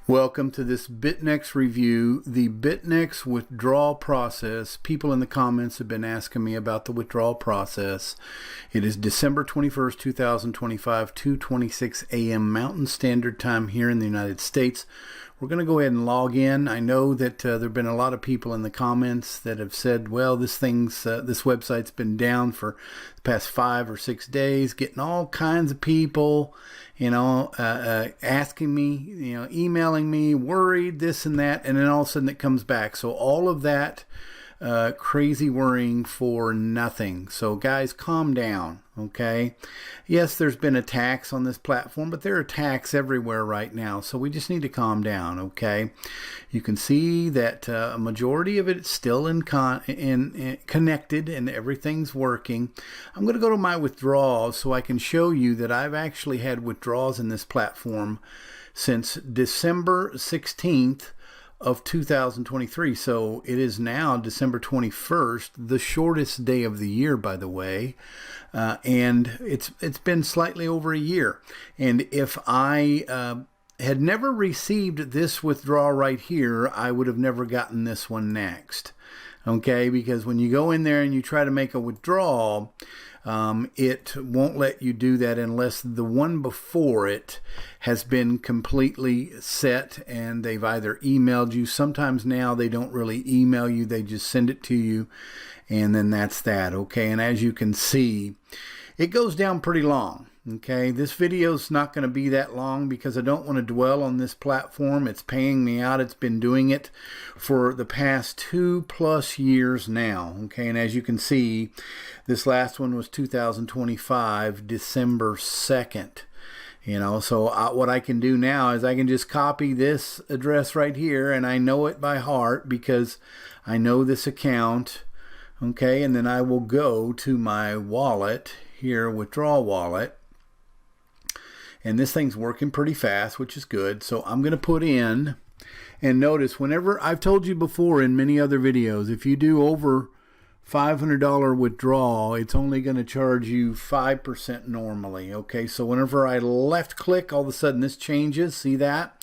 Welcome to this BYTNEX review, the BYTNEX withdrawal process. People in the comments have been asking me about the withdrawal process. It is December 21st, 2025, 2:26 a.m. Mountain Standard Time here in the United States. We're going to go ahead and log in. I know that there have been a lot of people in the comments that have said, well, this website's been down for the past 5 or 6 days, getting all kinds of people, asking me, emailing me, worried, this and that, and then all of a sudden it comes back. So all of that crazy worrying for nothing. So guys, calm down, okay? Yes, there's been attacks on this platform, but there are attacks everywhere right now. So we just need to calm down, okay? You can see that a majority of it is still connected and everything's working. I'm going to go to my withdrawals so I can show you that I've actually had withdrawals in this platform since December 16th of 2023. So it is now December 21st, the shortest day of the year, by the way, and it's been slightly over a year. And if I had never received this withdrawal right here, I would have never gotten this one next. Okay, because when you go in there and you try to make a withdrawal, it won't let you do that unless the one before it has been completely set and they've either emailed you. Sometimes now they don't really email you, they just send it to you, and then that's that. Okay, and as you can see, it goes down pretty long. Okay, this video is not going to be that long because I don't want to dwell on this platform. It's paying me out. It's been doing it for the past 2+ years now. Okay, and as you can see, this last one was 2025, December 2nd. So what I can do now is I can just copy this address right here, and I know it by heart because I know this account. Okay, and then I will go to my wallet here, withdrawal wallet. And this thing's working pretty fast, which is good. So I'm going to put in, and notice whenever, I've told you before in many other videos, if you do over $500 withdrawal, it's only going to charge you 5% normally. Okay, so whenever I left click, all of a sudden this changes. See that?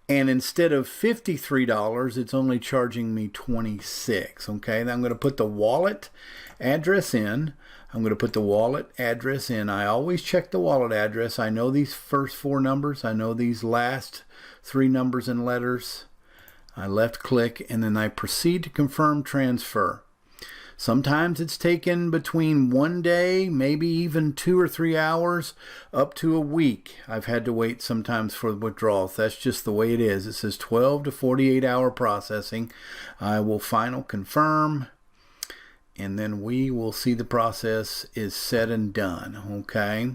And instead of $53, it's only charging me $26. Okay, then I'm going to put the wallet address in. I'm going to put the wallet address in. I always check the wallet address. I know these first 4 numbers. I know these last 3 numbers and letters. I left click and then I proceed to confirm transfer. Sometimes it's taken between 1 day, maybe even 2 or 3 hours, up to a week. I've had to wait sometimes for withdrawals. That's just the way it is. It says 12 to 48 hour processing. I will final confirm, and then we will see the process is said and done. Okay,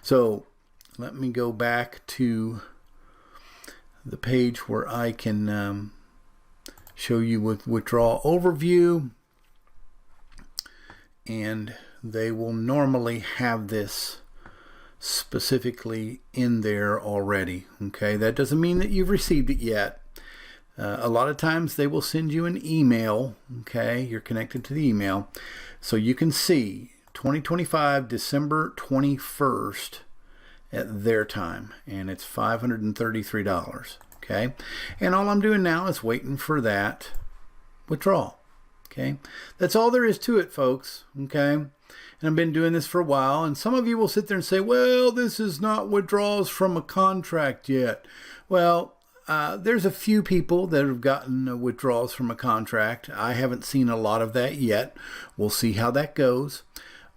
so let me go back to the page where I can show you with withdrawal overview, and they will normally have this specifically in there already. Okay, that doesn't mean that you've received it yet. A lot of times they will send you an email. Okay, you're connected to the email, so you can see 2025 December 21st at their time, and it's $533. Okay, and all I'm doing now is waiting for that withdrawal. Okay, that's all there is to it, folks. Okay, and I've been doing this for a while, and some of you will sit there and say, well, this is not withdrawals from a contract yet. Well, there's a few people that have gotten withdrawals from a contract. I haven't seen a lot of that yet. We'll see how that goes.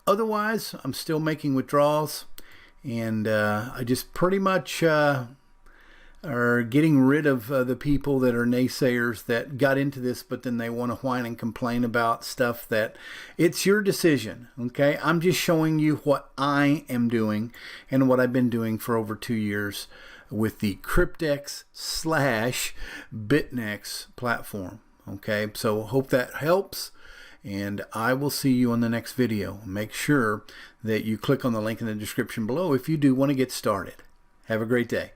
Otherwise, I'm still making withdrawals, and I just pretty much are getting rid of the people that are naysayers that got into this, but then they want to whine and complain about stuff that it's your decision. Okay, I'm just showing you what I am doing and what I've been doing for over 2 years with the Cryptex/BYTNEX platform. Okay, so hope that helps, and I will see you on the next video. Make sure that you click on the link in the description below if you do want to get started. Have a great day.